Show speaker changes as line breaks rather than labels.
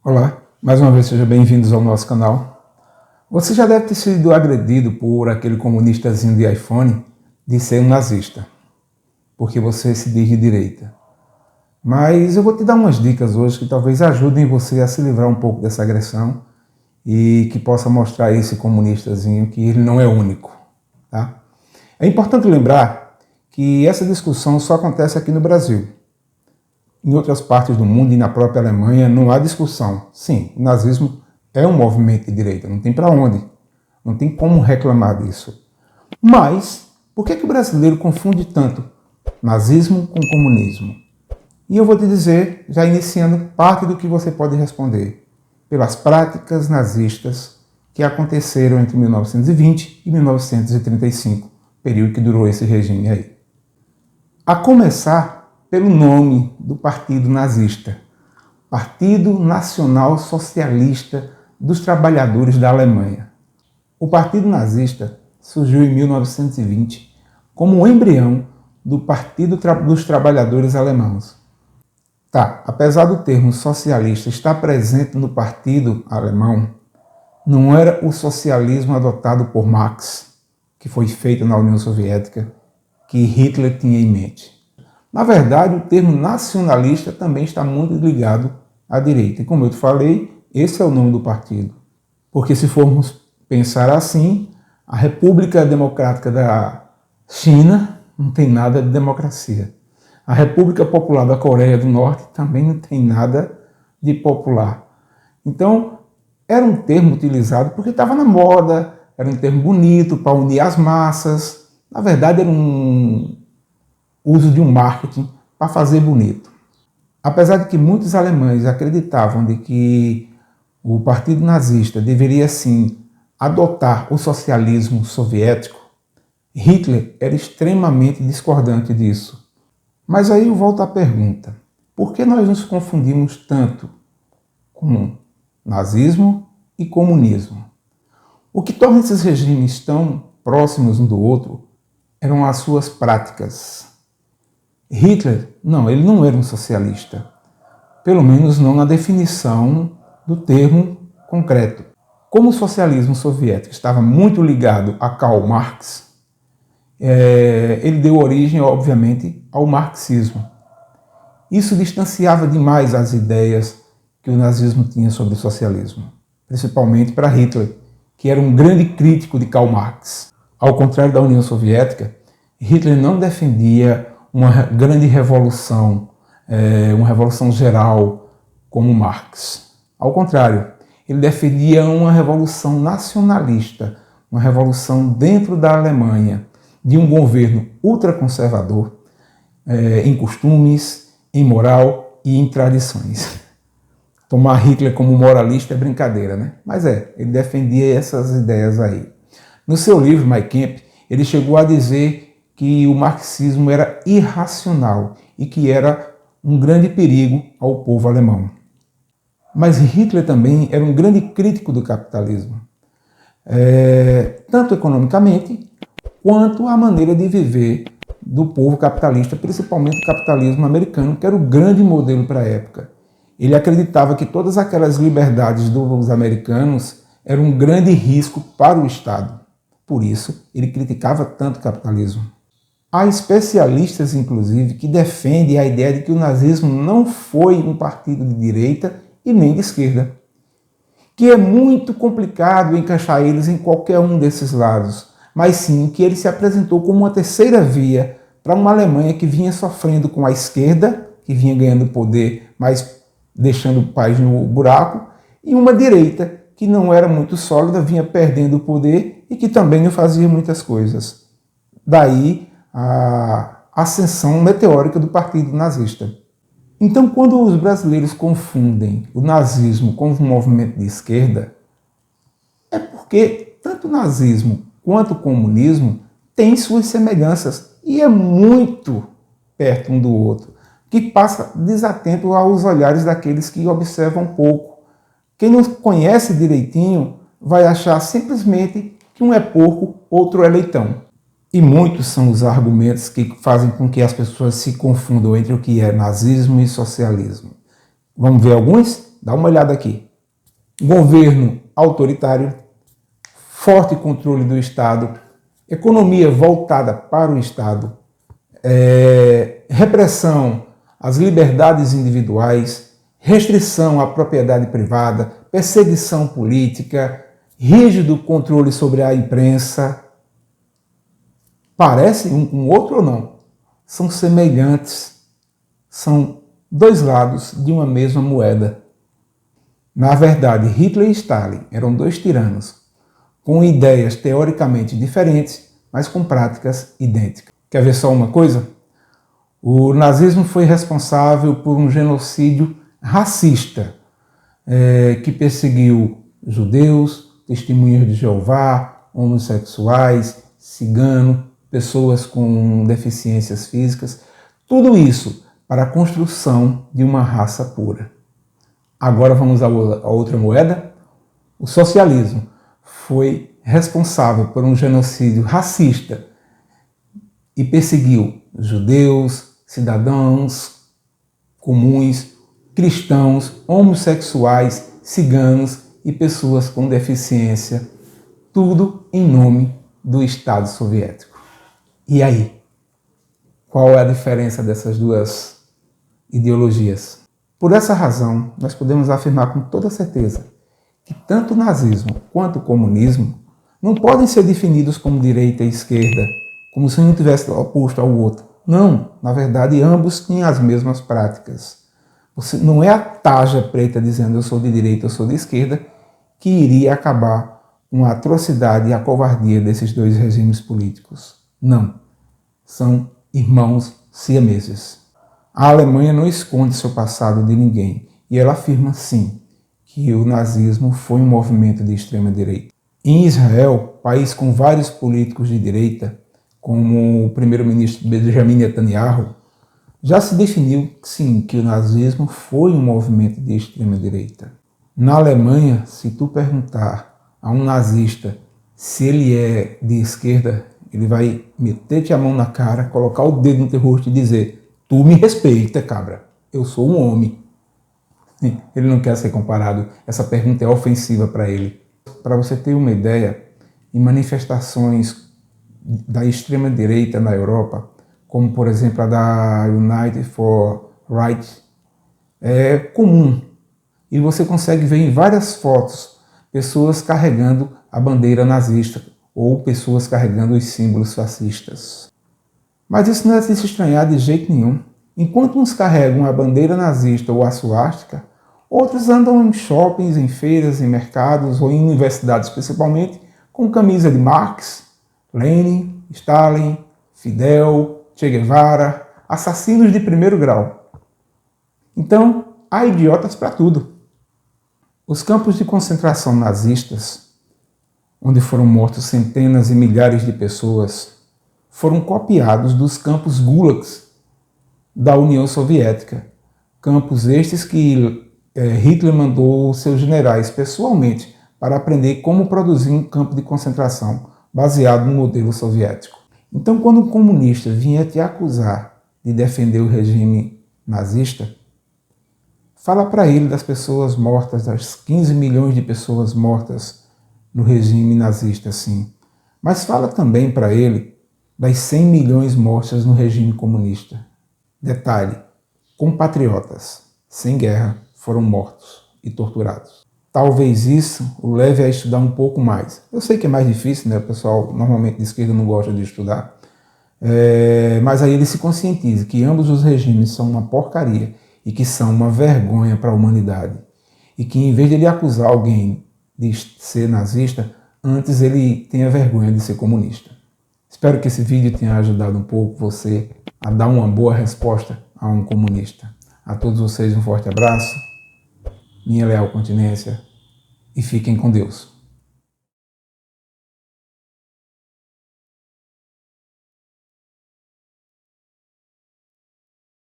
Olá, mais uma vez sejam bem-vindos ao nosso canal. Você já deve ter sido agredido por aquele comunistazinho de iPhone de ser um nazista, porque você se diz de direita. Mas eu vou te dar umas dicas hoje que talvez ajudem você a se livrar um pouco dessa agressão e que possa mostrar a esse comunistazinho que ele não é único. Tá? É importante lembrar que essa discussão só acontece aqui no Brasil. Em outras partes do mundo e na própria Alemanha não há discussão. Sim, o nazismo é um movimento de direita, não tem para onde. Não tem como reclamar disso. Mas, por que o brasileiro confunde tanto nazismo com comunismo? E eu vou te dizer, já iniciando parte do que você pode responder, pelas práticas nazistas que aconteceram entre 1920 e 1935, período que durou esse regime aí. A começar pelo nome do partido nazista, Partido Nacional Socialista dos Trabalhadores da Alemanha. O partido nazista surgiu em 1920 como um embrião do Partido dos Trabalhadores Alemãos. Apesar do termo socialista estar presente no partido alemão, não era o socialismo adotado por Marx, que foi feito na União Soviética, que Hitler tinha em mente. Na verdade, o termo nacionalista também está muito ligado à direita. E como eu te falei, esse é o nome do partido. Porque se formos pensar assim, a República Democrática da China não tem nada de democracia. A República Popular da Coreia do Norte também não tem nada de popular. Então, era um termo utilizado porque estava na moda, era um termo bonito para unir as massas. Na verdade, era um uso de um marketing para fazer bonito. Apesar de que muitos alemães acreditavam de que o partido nazista deveria sim adotar o socialismo soviético, Hitler era extremamente discordante disso. Mas aí eu volto à pergunta, por que nós nos confundimos tanto com nazismo e comunismo? O que torna esses regimes tão próximos um do outro eram as suas práticas. Hitler, ele não era um socialista, pelo menos não na definição do termo concreto. Como o socialismo soviético estava muito ligado a Karl Marx, ele deu origem, obviamente, ao marxismo. Isso distanciava demais as ideias que o nazismo tinha sobre o socialismo, principalmente para Hitler, que era um grande crítico de Karl Marx. Ao contrário da União Soviética, Hitler não defendia uma grande revolução, uma revolução geral como Marx. Ao contrário, ele defendia uma revolução nacionalista, uma revolução dentro da Alemanha, de um governo ultraconservador em costumes, em moral e em tradições. Tomar Hitler como moralista é brincadeira, né? Mas ele defendia essas ideias aí. No seu livro, Mein Kampf, ele chegou a dizer que o marxismo era irracional e que era um grande perigo ao povo alemão. Mas Hitler também era um grande crítico do capitalismo, tanto economicamente quanto a maneira de viver do povo capitalista, principalmente o capitalismo americano, que era o grande modelo para a época. Ele acreditava que todas aquelas liberdades dos americanos eram um grande risco para o Estado. Por isso, ele criticava tanto o capitalismo. Há especialistas, inclusive, que defendem a ideia de que o nazismo não foi um partido de direita e nem de esquerda, que é muito complicado encaixar eles em qualquer um desses lados, mas sim que ele se apresentou como uma terceira via para uma Alemanha que vinha sofrendo com a esquerda, que vinha ganhando poder, mas deixando o país no buraco, e uma direita que não era muito sólida, vinha perdendo o poder e que também não fazia muitas coisas. Daí a ascensão meteórica do partido nazista. Então, quando os brasileiros confundem o nazismo com um movimento de esquerda, é porque tanto o nazismo quanto o comunismo têm suas semelhanças e é muito perto um do outro, que passa desatento aos olhares daqueles que observam pouco. Quem não conhece direitinho vai achar simplesmente que um é porco, outro é leitão. E muitos são os argumentos que fazem com que as pessoas se confundam entre o que é nazismo e socialismo. Vamos ver alguns? Dá uma olhada aqui. Governo autoritário, forte controle do Estado, economia voltada para o Estado, repressão às liberdades individuais, restrição à propriedade privada, perseguição política, rígido controle sobre a imprensa. Parece um com o outro ou não? São semelhantes, são dois lados de uma mesma moeda. Na verdade, Hitler e Stalin eram dois tiranos, com ideias teoricamente diferentes, mas com práticas idênticas. Quer ver só uma coisa? O nazismo foi responsável por um genocídio racista, que perseguiu judeus, testemunhas de Jeová, homossexuais, ciganos, pessoas com deficiências físicas, tudo isso para a construção de uma raça pura. Agora vamos a outra moeda. O socialismo foi responsável por um genocídio racista e perseguiu judeus, cidadãos comuns, cristãos, homossexuais, ciganos e pessoas com deficiência, tudo em nome do Estado soviético. E aí? Qual é a diferença dessas duas ideologias? Por essa razão, nós podemos afirmar com toda certeza que tanto o nazismo quanto o comunismo não podem ser definidos como direita e esquerda, como se um tivesse oposto ao outro. Não, na verdade, ambos têm as mesmas práticas. Não é a tarja preta dizendo eu sou de direita, eu sou de esquerda, que iria acabar com a atrocidade e a covardia desses dois regimes políticos. Não, são irmãos siameses. A Alemanha não esconde seu passado de ninguém, e ela afirma sim que o nazismo foi um movimento de extrema-direita. Em Israel, país com vários políticos de direita, como o primeiro-ministro Benjamin Netanyahu, já se definiu sim que o nazismo foi um movimento de extrema-direita. Na Alemanha, se tu perguntar a um nazista se ele é de esquerda, ele vai meter-te a mão na cara, colocar o dedo no teu rosto e dizer: tu me respeita, cabra, eu sou um homem. Ele não quer ser comparado, essa pergunta é ofensiva para ele. Para você ter uma ideia, em manifestações da extrema-direita na Europa, como por exemplo a da United for Rights, é comum. E você consegue ver em várias fotos pessoas carregando a bandeira nazista ou pessoas carregando os símbolos fascistas. Mas isso não é de se estranhar de jeito nenhum. Enquanto uns carregam a bandeira nazista ou a suástica, outros andam em shoppings, em feiras, em mercados ou em universidades principalmente, com camisa de Marx, Lenin, Stalin, Fidel, Che Guevara, assassinos de primeiro grau. Então, há idiotas para tudo. Os campos de concentração nazistas, onde foram mortos centenas e milhares de pessoas, foram copiados dos campos gulags da União Soviética. Campos estes que Hitler mandou seus generais pessoalmente para aprender como produzir um campo de concentração baseado no modelo soviético. Então, quando um comunista vinha te acusar de defender o regime nazista, fala para ele das pessoas mortas, das 15 milhões de pessoas mortas no regime nazista, sim. Mas fala também para ele das 100 milhões mortas no regime comunista. Detalhe, compatriotas sem guerra foram mortos e torturados. Talvez isso o leve a estudar um pouco mais. Eu sei que é mais difícil, né? O pessoal normalmente de esquerda não gosta de estudar. Mas aí ele se conscientiza que ambos os regimes são uma porcaria e que são uma vergonha para a humanidade. E que em vez de ele acusar alguém de ser nazista, antes ele tenha vergonha de ser comunista. Espero que esse vídeo tenha ajudado um pouco você a dar uma boa resposta a um comunista. A todos vocês um forte abraço, minha leal continência, e fiquem com Deus.